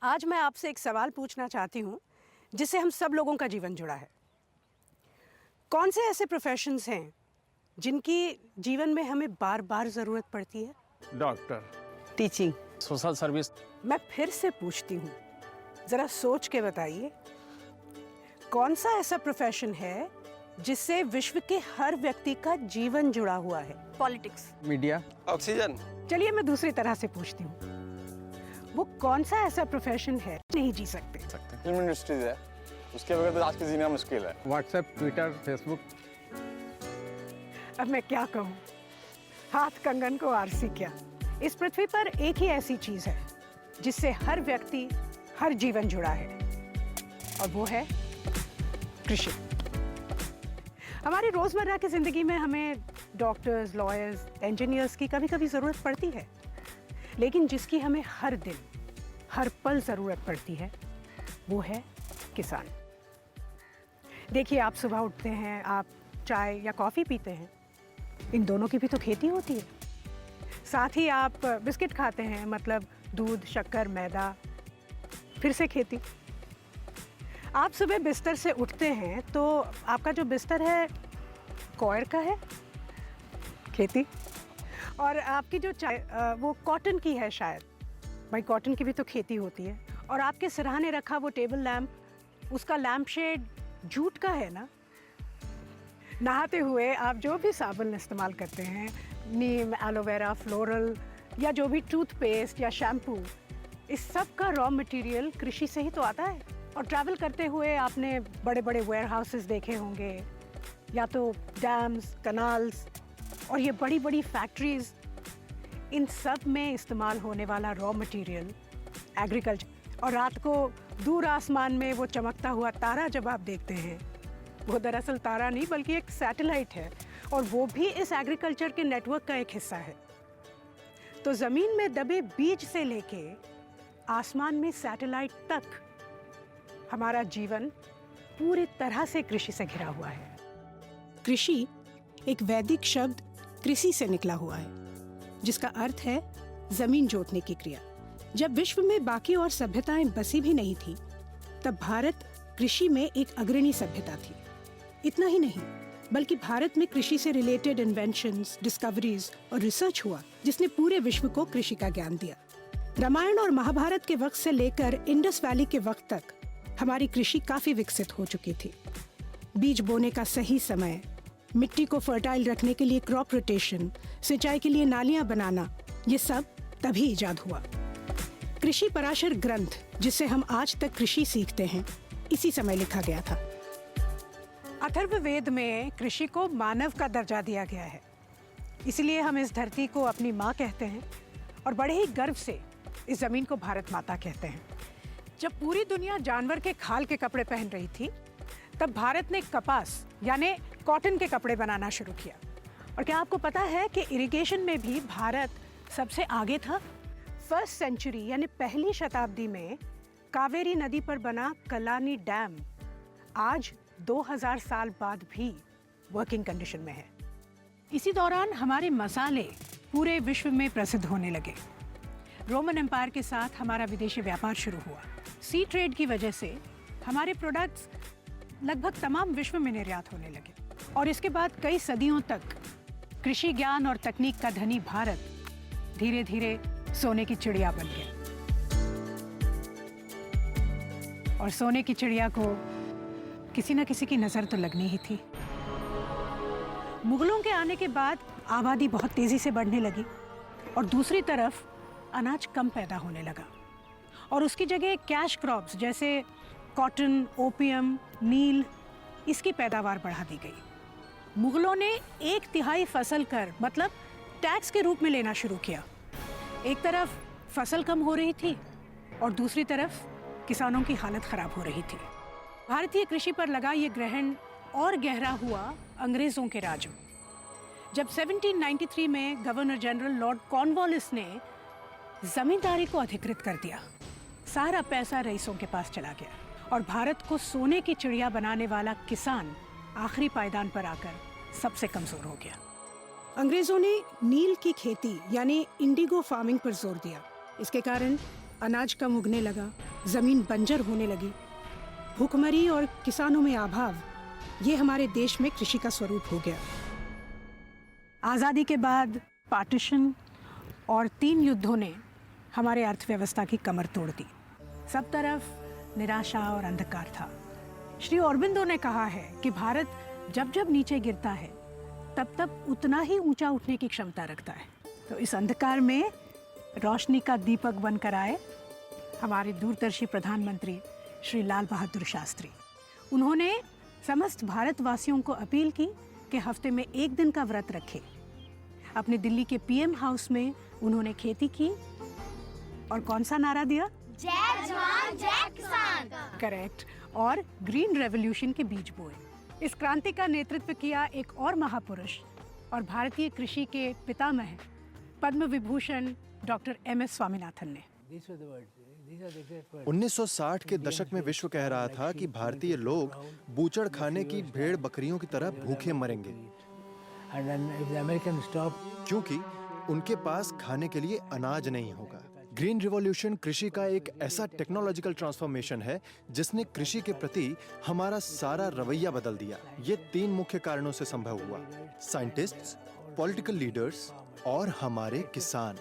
आज मैं आपसे एक सवाल पूछना चाहती हूँ जिससे हम सब लोगों का जीवन जुड़ा है। कौन से ऐसे प्रोफेशंस हैं जिनकी जीवन में हमें बार बार ज़रूरत पड़ती है? Doctor, teaching, social service. मैं फिर से पूछती हूँ, ज़रा सोच के बताइए, कौन सा ऐसा प्रोफेशन है जिससे विश्व के हर व्यक्ति का जीवन जुड़ा हुआ है? Politics, media, oxygen. चलिए मैं दूसरी तरह से पूछती हूँ, वो कौन सा ऐसा प्रोफेशन है नहीं जी सकते? फिल्म इंडस्ट्रीज है, उसके बगैर तो आज के जीना मुश्किल है। WhatsApp, Twitter, Facebook. अब मैं क्या कहूँ, हाथ कंगन को आरसी क्या। इस पृथ्वी पर एक ही ऐसी चीज है जिससे हर व्यक्ति, हर जीवन जुड़ा है, और वो है कृषि। हमारी रोजमर्रा की जिंदगी में हमें डॉक्टर्स, लॉयर्स, इंजीनियर्स की कभी कभी जरूरत पड़ती है, लेकिन जिसकी हमें हर दिन, हर पल जरूरत पड़ती है वो है किसान। देखिए, आप सुबह उठते हैं, आप चाय या कॉफ़ी पीते हैं, इन दोनों की भी तो खेती होती है। साथ ही आप बिस्किट खाते हैं, मतलब दूध, शक्कर, मैदा, फिर से खेती। आप सुबह बिस्तर से उठते हैं तो आपका जो बिस्तर है कॉयर का है, खेती। और आपकी जो चाय वो कॉटन की है शायद, भाई कॉटन की भी तो खेती होती है। और आपके सिरहाने रखा वो टेबल लैम्प, उसका लैम्प शेड जूट का है ना। नहाते हुए आप जो भी साबुन इस्तेमाल करते हैं, नीम, एलोवेरा, फ्लोरल या जो भी टूथपेस्ट या शैम्पू, इस सब का रॉ मटेरियल कृषि से ही तो आता है। और ट्रैवल करते हुए आपने बड़े बड़े वेयर हाउसेस देखे होंगे, या तो डैम्स, कनाल्स और ये बड़ी बड़ी फैक्ट्रीज। इन सब में इस्तेमाल होने वाला रॉ मटेरियल एग्रीकल्चर। और रात को दूर आसमान में वो चमकता हुआ तारा जब आप देखते हैं, वो दरअसल तारा नहीं बल्कि एक सैटेलाइट है, और वो भी इस एग्रीकल्चर के नेटवर्क का एक हिस्सा है। तो ज़मीन में दबे बीज से लेके आसमान में सैटेलाइट तक हमारा जीवन पूरी तरह से कृषि से घिरा हुआ है। कृषि एक वैदिक शब्द कृषि से निकला हुआ है, जिसका अर्थ है जमीन जोतने की क्रिया। जब विश्व में बाकी और सभ्यताएं बसी भी नहीं थी, तब भारत कृषि में एक अग्रणी सभ्यता थी। इतना ही नहीं, बल्कि भारत में कृषि से रिलेटेड इन्वेंशंस, डिस्कवरीज और रिसर्च हुआ, जिसने पूरे विश्व को कृषि का ज्ञान दिया। रामायण और महाभारत के वक्त से लेकर इंडस वैली के वक्त तक हमारी कृषि काफी विकसित हो चुकी थी। बीज बोने का सही समय, मिट्टी को फर्टाइल रखने के लिए क्रॉप रोटेशन, सिंचाई के लिए नालियां बनाना, ये सब तभी इजाद हुआ। कृषि पराशर ग्रंथ, जिससे हम आज तक कृषि सीखते हैं, इसी समय लिखा गया था। अथर्ववेद में कृषि को मानव का दर्जा दिया गया है, इसलिए हम इस धरती को अपनी माँ कहते हैं और बड़े ही गर्व से इस जमीन को भारत माता कहते हैं। जब पूरी दुनिया जानवर के खाल के कपड़े पहन रही थी, तब भारत ने कपास यानी कॉटन के कपड़े बनाना शुरू किया। और क्या आपको पता है कि इरिगेशन में भी भारत सबसे आगे था? फर्स्ट सेंचुरी यानी पहली शताब्दी में कावेरी नदी पर बना कलानी डैम आज 2000 साल बाद भी वर्किंग कंडीशन में है। इसी दौरान हमारे मसाले पूरे विश्व में प्रसिद्ध होने लगे। रोमन एम्पायर के साथ हमारा विदेशी व्यापार शुरू हुआ। सी ट्रेड की वजह से हमारे प्रोडक्ट्स लगभग तमाम विश्व में निर्यात होने लगे। और इसके बाद कई सदियों तक कृषि ज्ञान और तकनीक का धनी भारत धीरे धीरे सोने की चिड़िया बन गया। और सोने की चिड़िया को किसी न किसी की नजर तो लगनी ही थी। मुगलों के आने के बाद आबादी बहुत तेजी से बढ़ने लगी, और दूसरी तरफ अनाज कम पैदा होने लगा, और उसकी जगह कैश क्रॉप्स जैसे कॉटन, ओपियम, नील, इसकी पैदावार बढ़ा दी गई। मुगलों ने 1/3 फसल कर मतलब टैक्स के रूप में लेना शुरू किया। एक तरफ फसल कम हो रही थी और दूसरी तरफ किसानों की हालत खराब हो रही थी। भारतीय कृषि पर लगा ये ग्रहण और गहरा हुआ अंग्रेजों के राज में, जब 1793 में गवर्नर जनरल लॉर्ड कॉर्नवालिस ने जमींदारी को अधिकृत कर दिया। सारा पैसा रईसों के पास चला गया, और भारत को सोने की चिड़िया बनाने वाला किसान आखिरी पायदान पर आकर सबसे कमजोर हो गया। अंग्रेजों ने नील की खेती यानी इंडिगो फार्मिंग पर जोर दिया। इसके कारण अनाज कम उगने लगा, जमीन बंजर होने लगी, भूखमरी और किसानों में अभाव, ये हमारे देश में कृषि का स्वरूप हो गया। आज़ादी के बाद पार्टीशन और 3 युद्धों ने हमारे अर्थव्यवस्था की कमर तोड़ दी। सब तरफ निराशा और अंधकार था। श्री अरबिंदो ने कहा है कि भारत जब जब नीचे गिरता है तब तब उतना ही ऊंचा उठने की क्षमता रखता है। तो इस अंधकार में रोशनी का दीपक बनकर आए हमारे दूरदर्शी प्रधानमंत्री श्री लाल बहादुर शास्त्री। उन्होंने समस्त भारतवासियों को अपील की कि हफ्ते में 1 दिन का व्रत रखें। अपने दिल्ली के पीएम हाउस में उन्होंने खेती की और कौन सा नारा दिया? जय जवान जय किसान। करेक्ट। और ग्रीन रेवोल्यूशन के बीज बोए। इस क्रांति का नेतृत्व किया एक और महापुरुष और भारतीय कृषि के पितामह पद्म विभूषण डॉक्टर एम.एस. स्वामीनाथन ने। 1960 के दशक में विश्व कह रहा था कि भारतीय लोग बूचड़ खाने की भेड़ बकरियों की तरह भूखे मरेंगे, क्योंकि उनके पास खाने के लिए अनाज नहीं होगा। ग्रीन रिवॉल्यूशन कृषि का एक ऐसा टेक्नोलॉजिकल ट्रांसफॉर्मेशन है जिसने कृषि के प्रति हमारा सारा रवैया बदल दिया। ये 3 मुख्य कारणों से संभव हुआ: साइंटिस्ट्स, पॉलिटिकल लीडर्स और हमारे किसान।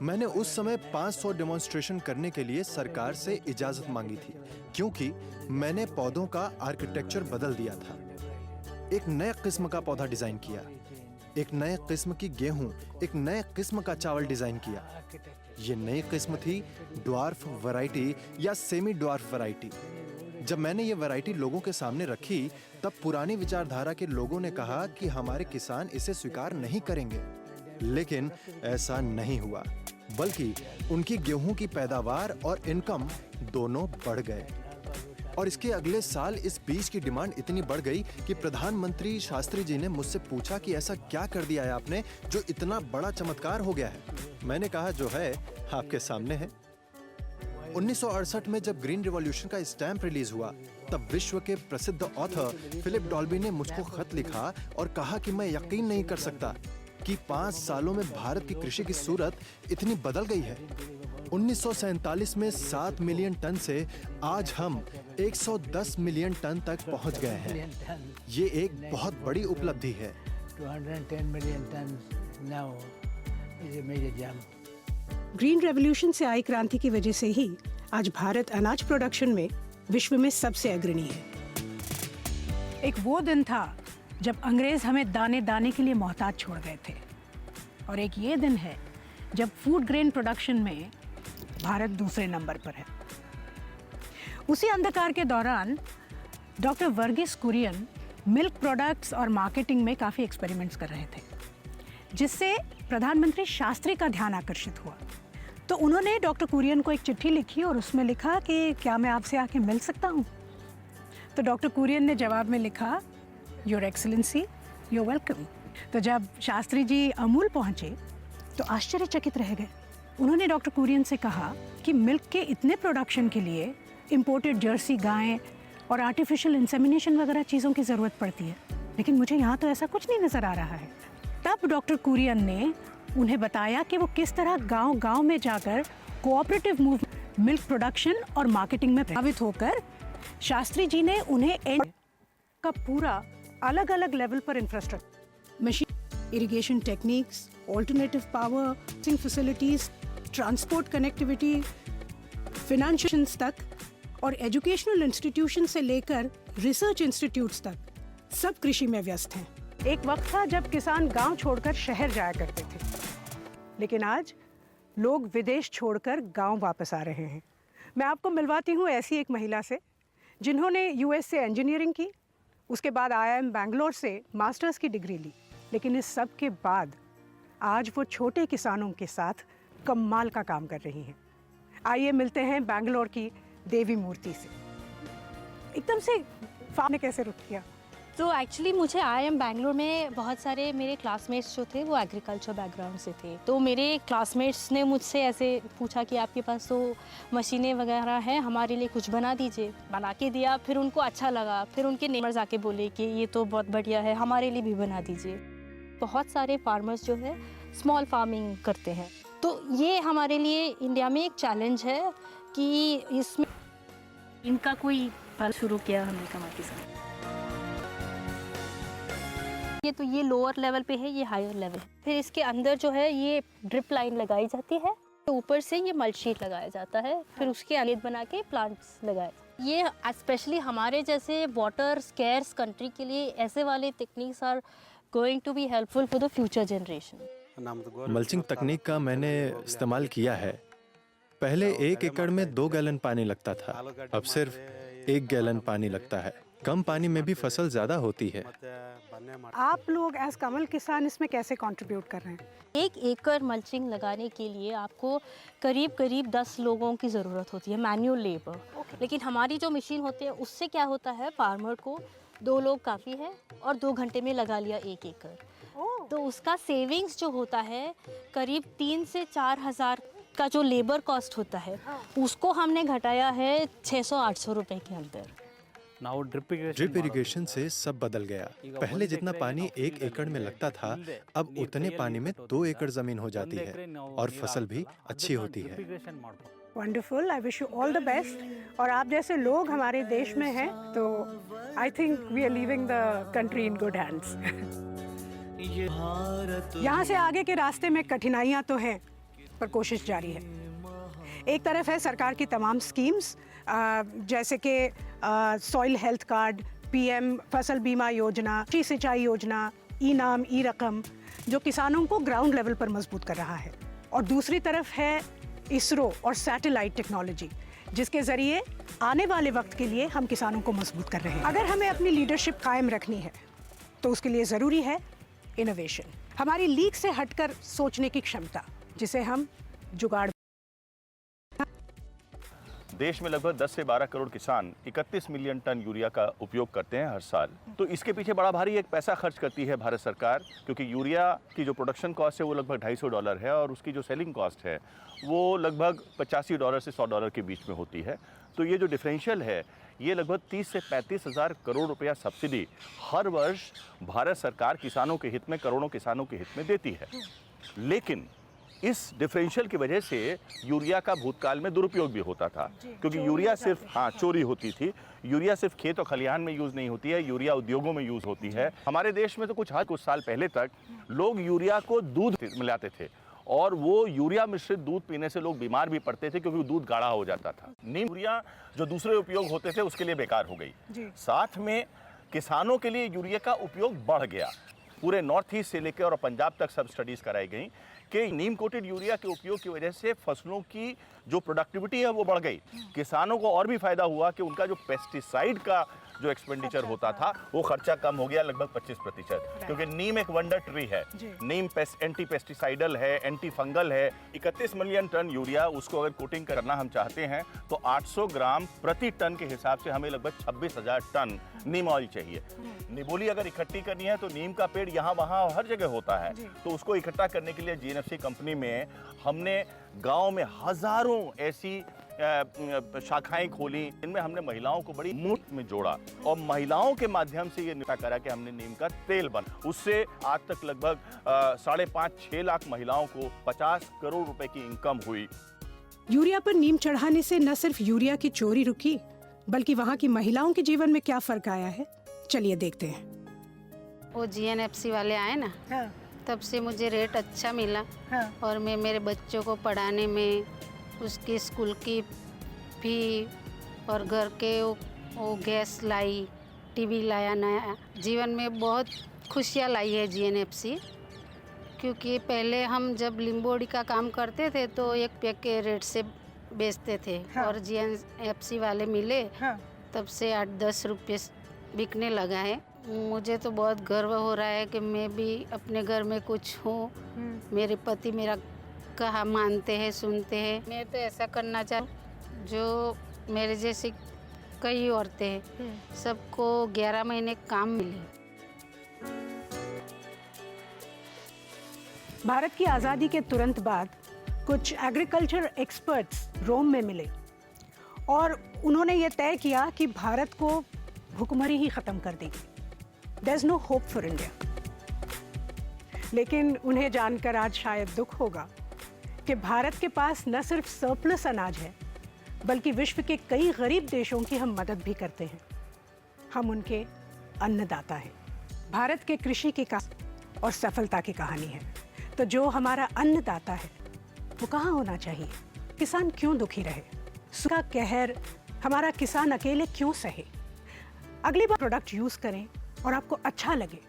मैंने उस समय 500 डेमोन्स्ट्रेशन करने के लिए सरकार से इजाजत मांगी थी, क्योंकि मैंने पौधों का आर्किटेक्चर बदल दिया था। एक नए किस्म का पौधा डिजाइन किया, एक नए किस्म की गेहूं, एक नए किस्म का चावल डिजाइन किया। ये नई किस्म थी ड्वार्फ वैरायटी या सेमी ड्वार्फ वैरायटी। जब मैंने ये वैरायटी लोगों के सामने रखी, तब पुरानी विचारधारा के लोगों ने कहा कि हमारे किसान इसे स्वीकार नहीं करेंगे। लेकिन ऐसा नहीं हुआ, बल्कि उनकी गेहूं की पैदावार और इनकम दोनों बढ़ गए। और इसके अगले साल इस बीज की डिमांड इतनी बढ़ गई कि प्रधानमंत्री शास्त्री जी ने मुझसे पूछा कि ऐसा क्या कर दिया है आपने जो इतना बड़ा चमत्कार हो गया है। मैंने कहा, जो है आपके सामने है। 1968 में जब ग्रीन रिवॉल्यूशन का स्टैम्प रिलीज हुआ, तब विश्व के प्रसिद्ध ऑथर फिलिप डॉल्बी ने मुझको खत लिखा और कहा कि मैं यकीन नहीं कर सकता कि 5 सालों में भारत की कृषि की सूरत इतनी बदल गई है। 1947 में 7 मिलियन टन से आज हम 110 मिलियन टन तक पहुंच गए हैं। ये एक बहुत बड़ी उपलब्धि है। 210 million tons now is a major jump. Green revolution से आई क्रांति की वजह से ही आज भारत अनाज प्रोडक्शन में विश्व में सबसे अग्रणी है। एक वो दिन था जब अंग्रेज हमें दाने दाने के लिए मोहताज छोड़ गए थे, और एक ये दिन है जब फूड ग्रेन प्रोडक्शन में भारत दूसरे नंबर पर है। उसी अंधकार के दौरान doctor Verghese Kurien milk products और मार्केटिंग में काफ़ी एक्सपेरिमेंट्स कर रहे थे, जिससे प्रधानमंत्री शास्त्री का ध्यान आकर्षित हुआ। तो उन्होंने डॉक्टर कुरियन को एक चिट्ठी लिखी और उसमें लिखा कि क्या मैं आपसे आके मिल सकता हूँ। तो डॉक्टर कुरियन ने जवाब में लिखा, योर एक्सीलेंसी, यू वेलकम। तो जब शास्त्री जी अमूल पहुँचे तो आश्चर्यचकित रह गए। उन्होंने डॉक्टर कुरियन से कहा कि मिल्क के इतने प्रोडक्शन के लिए इंपोर्टेड जर्सी गायें और आर्टिफिशियल इंसेमिनेशन वगैरह चीज़ों की ज़रूरत पड़ती है, लेकिन मुझे यहाँ तो ऐसा कुछ नहीं नज़र आ रहा है। तब डॉक्टर कुरियन ने उन्हें बताया कि वो किस तरह गांव-गांव में जाकर कोऑपरेटिव मूव मिल्क प्रोडक्शन और मार्केटिंग में प्रभावित होकर शास्त्री जी ने उन्हें का पूरा अलग अलग लेवल पर infrastructure, machine, irrigation techniques, alternative power, facilities, transport connectivity, financials तक और एजुकेशनल इंस्टीट्यूशन से लेकर रिसर्च इंस्टीट्यूट्स तक सब कृषि में व्यस्त हैं। एक वक्त था जब किसान गांव छोड़कर शहर जाया करते थे, लेकिन आज लोग विदेश छोड़कर गांव वापस आ रहे हैं। मैं आपको मिलवाती हूँ ऐसी एक महिला से जिन्होंने यूएस से इंजीनियरिंग की, उसके बाद IIM बैंगलोर से मास्टर्स की डिग्री ली, लेकिन इस सब के बाद आज वो छोटे किसानों के साथ कमाल का काम कर रही हैं। आइए मिलते हैं बैंगलोर की देवी मूर्ति से। एकदम से आपने कैसे रुक किया? तो एक्चुअली मुझे IIM बैंगलोर में बहुत सारे मेरे क्लासमेट्स जो थे वो एग्रीकल्चर बैकग्राउंड से थे, तो मेरे क्लासमेट्स ने मुझसे ऐसे पूछा कि आपके पास तो मशीनें वगैरह हैं, हमारे लिए कुछ बना दीजिए। बना के दिया, फिर उनको अच्छा लगा, फिर उनके नेबर्स आके बोले कि ये तो बहुत बढ़िया है, हमारे लिए भी बना दीजिए। बहुत सारे फार्मर्स जो है स्मॉल फार्मिंग करते हैं, तो ये हमारे लिए इंडिया में एक चैलेंज है कि इसमें इनका कोई फल शुरू किया हमने कमा किसान। ये लोअर लेवल पे है, ये हायर लेवल। फिर इसके अंदर जो है ये ड्रिप लाइन लगाई जाती है, तो ऊपर से ये मल्च शीट लगाया जाता है, फिर उसके अनेद बना के प्लांट्स लगाए। ये स्पेशली हमारे जैसे वाटर स्कैर्स कंट्री के लिए ऐसे वाले techniques are going to be helpful for the future generation. Mulching तकनीक का मैंने इस्तेमाल किया है। पहले 1 एकड़ में 2 गैलन पानी लगता था, अब सिर्फ 1 गैलन पानी लगता है। कम पानी में भी फसल ज्यादा होती है। आप लोग एज कमल किसान इसमें कैसे कंट्रीब्यूट कर रहे हैं? 1 एकड़ मल्चिंग लगाने के लिए आपको करीब 10 लोगों की ज़रूरत होती है, मैन्युअल लेबर। लेकिन हमारी जो मशीन होती है उससे क्या होता है, फार्मर को 2 लोग काफ़ी है और 2 घंटे में लगा लिया 1 एकड़। तो उसका सेविंग्स जो होता है करीब 3 से 4 हज़ार का जो लेबर कॉस्ट होता है उसको हमने घटाया है 600-800 रुपए के अंदर। ड्रिप इरिगेशन से सब बदल गया। पहले जितना पानी 1 एकड़ में लगता था, अब उतने पानी में 2 एकड़ जमीन हो जाती है और फसल भी अच्छी होती है। Wonderful, I wish you all the best. और आप जैसे लोग हमारे देश में हैं तो I think we are leaving the country in good hands. यहाँ से आगे के रास्ते में कठिनाइयाँ तो हैं, पर कोशिश जारी है। एक तरफ है सरकार की तमाम स्कीम्स, जैसे कि सॉइल हेल्थ कार्ड, पीएम फसल बीमा योजना, कृषि सिंचाई योजना, ई नाम ई रकम, जो किसानों को ग्राउंड लेवल पर मजबूत कर रहा है। और दूसरी तरफ है इसरो और सैटेलाइट टेक्नोलॉजी, जिसके जरिए आने वाले वक्त के लिए हम किसानों को मजबूत कर रहे हैं। अगर हमें अपनी लीडरशिप कायम रखनी है तो उसके लिए ज़रूरी है इनोवेशन, हमारी लीक से हटकर सोचने की क्षमता, जिसे हम जुगाड़। देश में लगभग 10 से 12 करोड़ किसान 31 मिलियन टन यूरिया का उपयोग करते हैं हर साल। तो इसके पीछे बड़ा भारी एक पैसा खर्च करती है भारत सरकार, क्योंकि यूरिया की जो प्रोडक्शन कॉस्ट है वो लगभग $250 है और उसकी जो सेलिंग कॉस्ट है वो लगभग $85 से $100 के बीच में होती है। तो ये जो डिफरेंशियल है ये लगभग 30 से 35 हज़ार करोड़ रुपया सब्सिडी हर वर्ष भारत सरकार किसानों के हित में, करोड़ों किसानों के हित में देती है। लेकिन इस डिफरेंशियल की वजह से यूरिया का भूतकाल में दुरुपयोग भी होता था, क्योंकि यूरिया सिर्फ चोरी होती थी। यूरिया सिर्फ खेत और खलिहान में यूज़ नहीं होती है, यूरिया उद्योगों में यूज़ होती है। हमारे देश में तो कुछ साल पहले तक लोग यूरिया को दूध मिलाते थे और वो यूरिया मिश्रित दूध पीने से लोग बीमार भी पड़ते थे, क्योंकि दूध गाढ़ा हो जाता था। नीम यूरिया जो दूसरे उपयोग होते थे उसके लिए बेकार हो गई। साथ में किसानों के लिए यूरिया का उपयोग बढ़ गया। पूरे नॉर्थ ईस्ट से लेकर और पंजाब तक सब स्टडीज़ कराई गई कि नीम कोटेड यूरिया के उपयोग की वजह से फसलों की जो प्रोडक्टिविटी है वो बढ़ गई। किसानों को और भी फायदा हुआ कि उनका जो पेस्टिसाइड का जो एक्सपेंडिचर होता था वो खर्चा कम हो गया लगभग 25%, क्योंकि नीम एक वंडर ट्री है। नीम एंटी पेस्टिसाइडल है, एंटी फंगल है। 31 मिलियन टन यूरिया, उसको अगर कोटिंग करना हम चाहते हैं तो 800 ग्राम प्रति टन के हिसाब से हमें लगभग 26,000 टन नीम ऑयल चाहिए। निबोली अगर इकट्ठी करनी है तो नीम का पेड़ यहाँ वहाँ हर जगह होता है, तो उसको इकट्ठा करने के लिए जीएनएफसी कंपनी में हमने गाँव में हजारों ऐसी शाखाएं खोली, इनमें हमने महिलाओं को बड़ी मुफ्त में जोड़ा और महिलाओं के माध्यम से ये निश्चय करा कि हमने नीम का तेल बना। उससे आज तक लगभग 5.5-6 लाख महिलाओं को 50 करोड़ रुपए की इनकम हुई। यूरिया पर नीम चढ़ाने से न सिर्फ यूरिया की चोरी रुकी, बल्कि वहाँ की महिलाओं के जीवन में क्या फर्क आया है, चलिए देखते हैं। वो जीएनएफसी वाले आए ना, तब से मुझे रेट अच्छा मिला और मैं मेरे बच्चों को पढ़ाने में, उसकी स्कूल की फी और घर के वो गैस लाई, टीवी लाया नया। जीवन में बहुत खुशियाँ लाई है जीएनएफसी, क्योंकि पहले हम जब लिम्बोड़ी का काम करते थे तो 1 पैक के रेट से बेचते थे और जीएनएफसी वाले मिले तब से 8-10 रुपये बिकने लगा है। मुझे तो बहुत गर्व हो रहा है कि मैं भी अपने घर में कुछ हूँ। मेरे पति मेरा कहा मानते हैं, सुनते हैं। मैं तो ऐसा करना चाहूँ जो मेरे जैसी कई औरतें हैं, सबको 11 महीने काम मिले। भारत की आज़ादी के तुरंत बाद कुछ एग्रीकल्चर एक्सपर्ट्स रोम में मिले और उन्होंने ये तय किया कि भारत को भुखमरी ही ख़त्म कर देगी। There's no hope for India। लेकिन उन्हें जानकर आज शायद दुख होगा कि भारत के पास न सिर्फ सरप्लस अनाज है, बल्कि विश्व के कई गरीब देशों की हम मदद भी करते हैं। हम उनके अन्नदाता हैं। भारत के कृषि की और सफलता की कहानी है। तो जो हमारा अन्नदाता है वो कहाँ होना चाहिए? किसान क्यों दुखी रहे? सूखा कहर हमारा किसान अकेले क्यों सहे? अगली बार प्रोडक्ट यूज करें और आपको अच्छा लगे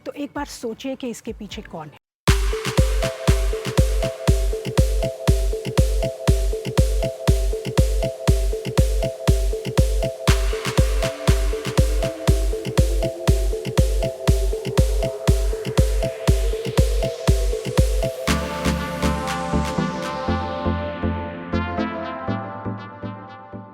तो एक बार सोचिए कि इसके पीछे कौन है।